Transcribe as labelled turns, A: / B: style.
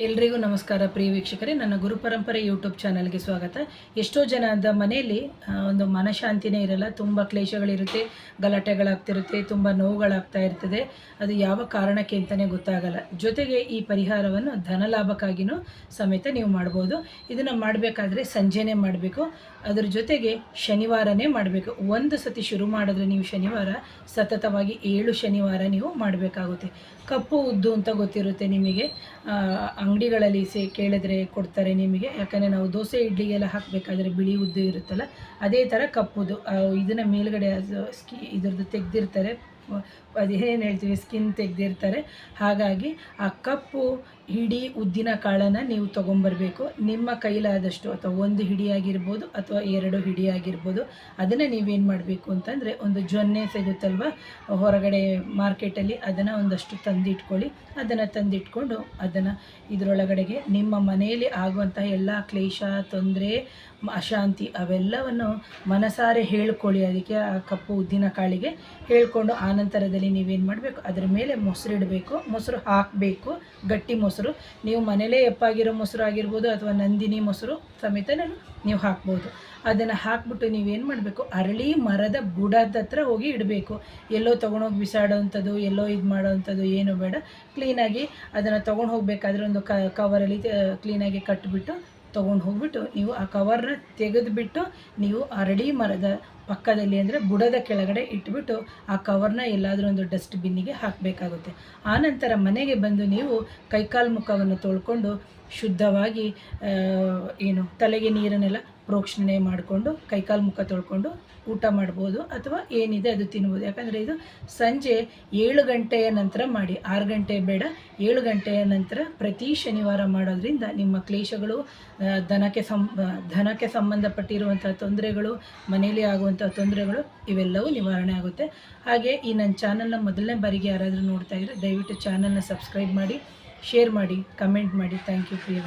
A: ಎಲ್ರಿಗೂ ನಮಸ್ಕಾರ ಪ್ರಿಯ ವೀಕ್ಷಕರೇ, ನನ್ನ ಗುರುಪರಂಪರೆ ಯೂಟ್ಯೂಬ್ ಚಾನಲ್ಗೆ ಸ್ವಾಗತ. ಎಷ್ಟೋ ಜನದ ಮನೆಯಲ್ಲಿ ಒಂದು ಮನಃಶಾಂತಿನೇ ಇರಲ್ಲ, ತುಂಬ ಕ್ಲೇಶಗಳಿರುತ್ತೆ, ಗಲಾಟೆಗಳಾಗ್ತಿರುತ್ತೆ, ತುಂಬ ನೋವುಗಳಾಗ್ತಾ ಇರ್ತದೆ. ಅದು ಯಾವ ಕಾರಣಕ್ಕೆ ಅಂತಲೇ ಗೊತ್ತಾಗಲ್ಲ. ಜೊತೆಗೆ ಈ ಪರಿಹಾರವನ್ನು ಧನಲಾಭಕ್ಕಾಗಿಯೂ ಸಮೇತ ನೀವು ಮಾಡ್ಬೋದು. ಇದನ್ನು ಮಾಡಬೇಕಾದ್ರೆ ಸಂಜೆನೇ ಮಾಡಬೇಕು. ಅದರ ಜೊತೆಗೆ ಶನಿವಾರನೇ ಮಾಡಬೇಕು. ಒಂದು ಸತಿ ಶುರು ಮಾಡಿದ್ರೆ ನೀವು ಶನಿವಾರ ಸತತವಾಗಿ 7 ಶನಿವಾರ ನೀವು ಮಾಡಬೇಕಾಗುತ್ತೆ. ಕಪ್ಪು ಉದ್ದು ಅಂತ ಗೊತ್ತಿರುತ್ತೆ ನಿಮಗೆ, ಅಂಗಡಿಗಳಲ್ಲಿ ಕೇಳಿದ್ರೆ ಕೊಡ್ತಾರೆ ನಿಮಗೆ. ಯಾಕಂದರೆ ನಾವು ದೋಸೆ ಇಡ್ಲಿಗೆಲ್ಲ ಹಾಕಬೇಕಾದ್ರೆ ಬಿಳಿ ಉದ್ದು ಇರುತ್ತಲ್ಲ, ಅದೇ ಥರ ಕಪ್ಪುದು ಇದನ್ನು ಮೇಲ್ಗಡೆ ಇದ್ರದ್ದು ತೆಗೆದಿರ್ತಾರೆ, ಅದೇನು ಹೇಳ್ತೀವಿ ಸ್ಕಿನ್ ತೆಗೆದಿರ್ತಾರೆ. ಹಾಗಾಗಿ ಆ ಕಪ್ಪು ಹಿಡಿ ಉದ್ದಿನ ಕಾಳನ್ನು ನೀವು ತೊಗೊಂಬರಬೇಕು. ನಿಮ್ಮ ಕೈಲಾದಷ್ಟು, ಅಥವಾ 1 ಹಿಡಿಯಾಗಿರ್ಬೋದು ಅಥವಾ 2 ಹಿಡಿಯಾಗಿರ್ಬೋದು. ಅದನ್ನು ನೀವೇನು ಮಾಡಬೇಕು ಅಂತಂದರೆ, ಒಂದು ಜೊನ್ನೆ ಸಿಗುತ್ತಲ್ವ ಹೊರಗಡೆ ಮಾರ್ಕೆಟಲ್ಲಿ, ಅದನ್ನು ಒಂದಷ್ಟು ತಂದಿಟ್ಕೊಳ್ಳಿ. ಅದನ್ನು ತಂದಿಟ್ಕೊಂಡು ಅದನ್ನು ಇದರೊಳಗಡೆಗೆ ನಿಮ್ಮ ಮನೆಯಲ್ಲಿ ಆಗುವಂಥ ಎಲ್ಲ ಕ್ಲೇಶ, ತೊಂದರೆ, ಅಶಾಂತಿ ಅವೆಲ್ಲವನ್ನು ಮನಸಾರೆ ಹೇಳ್ಕೊಳ್ಳಿ. ಅದಕ್ಕೆ ಆ ಕಪ್ಪು ಉದ್ದಿನ ಕಾಳಿಗೆ ಹೇಳ್ಕೊಂಡು ಆನಂತರದಲ್ಲಿ ನೀವೇನು ಮಾಡಬೇಕು, ಅದರ ಮೇಲೆ ಮೊಸರು ಇಡಬೇಕು. ಮೊಸರು ಹಾಕಬೇಕು, ಗಟ್ಟಿ ಮೊಸರು. ನೀವು ಮನೇಲೇ ಎಪ್ಪಾಗಿರೋ ಮೊಸರು ಆಗಿರ್ಬೋದು ಅಥವಾ ನಂದಿನಿ ಮೊಸರು ಸಮೇತ ನೀವು ಹಾಕ್ಬೋದು. ಅದನ್ನು ಹಾಕ್ಬಿಟ್ಟು ನೀವೇನು ಮಾಡಬೇಕು, ಅರಳಿ ಮರದ ಬುಡದ ಹತ್ರ ಹೋಗಿ ಇಡಬೇಕು. ಎಲ್ಲೋ ತೊಗೊಂಡೋಗಿ ಬಿಸಾಡೋವಂಥದ್ದು, ಎಲ್ಲೋ ಇದು ಮಾಡೋವಂಥದ್ದು ಏನು ಬೇಡ. ಕ್ಲೀನಾಗಿ ಅದನ್ನು ತೊಗೊಂಡು ಹೋಗಬೇಕಾದ್ರೆ ಒಂದು ಕವರಲ್ಲಿ ಕ್ಲೀನಾಗಿ ಕಟ್ಟಿಬಿಟ್ಟು ತೊಗೊಂಡು ಹೋಗ್ಬಿಟ್ಟು ನೀವು ಆ ಕವರ್ನ ತೆಗೆದುಬಿಟ್ಟು ನೀವು ಅರಳಿ ಮರದ ಪಕ್ಕದಲ್ಲಿ, ಅಂದರೆ ಬುಡದ ಕೆಳಗಡೆ ಇಟ್ಬಿಟ್ಟು ಆ ಕವರ್ನ ಎಲ್ಲಾದರೂ ಒಂದು ಡಸ್ಟ್ಬಿನ್ನಿಗೆ ಹಾಕಬೇಕಾಗುತ್ತೆ. ಆನಂತರ ಮನೆಗೆ ಬಂದು ನೀವು ಕೈಕಾಲು ಮುಖವನ್ನು ತೊಳ್ಕೊಂಡು ಶುದ್ಧವಾಗಿ ತಲೆಗೆ ನೀರನ್ನೆಲ್ಲ ಪ್ರೋಕ್ಷಣೆ ಮಾಡಿಕೊಂಡು ಕೈಕಾಲು ಮುಖ ತೊಳ್ಕೊಂಡು ಊಟ ಮಾಡ್ಬೋದು, ಅಥವಾ ಏನಿದೆ ಅದು ತಿನ್ಬೋದು. ಯಾಕಂದರೆ ಇದು ಸಂಜೆ 7 ಗಂಟೆಯ ನಂತರ ಮಾಡಿ, 6 ಗಂಟೆ ಬೇಡ, 7 ಗಂಟೆಯ ನಂತರ ಪ್ರತಿ ಶನಿವಾರ ಮಾಡೋದ್ರಿಂದ ನಿಮ್ಮ ಕ್ಲೇಶಗಳು, ಧನಕ್ಕೆ ಸಂಬಂಧಪಟ್ಟಿರುವಂಥ ತೊಂದರೆಗಳು, ಮನೆಯಲ್ಲಿ ಆಗುವಂಥ ತೊಂದರೆಗಳು ಇವೆಲ್ಲವೂ ನಿವಾರಣೆ ಆಗುತ್ತೆ. ಹಾಗೆ ಈ ನನ್ನ ಚಾನಲ್ನ ಮೊದಲನೇ ಬಾರಿಗೆ ಯಾರಾದರೂ ನೋಡ್ತಾ ಇದ್ದರೆ ದಯವಿಟ್ಟು ಚಾನಲ್ನ ಸಬ್ಸ್ಕ್ರೈಬ್ ಮಾಡಿ, ಶೇರ್ ಮಾಡಿ, ಕಮೆಂಟ್ ಮಾಡಿ. Thank you Priya.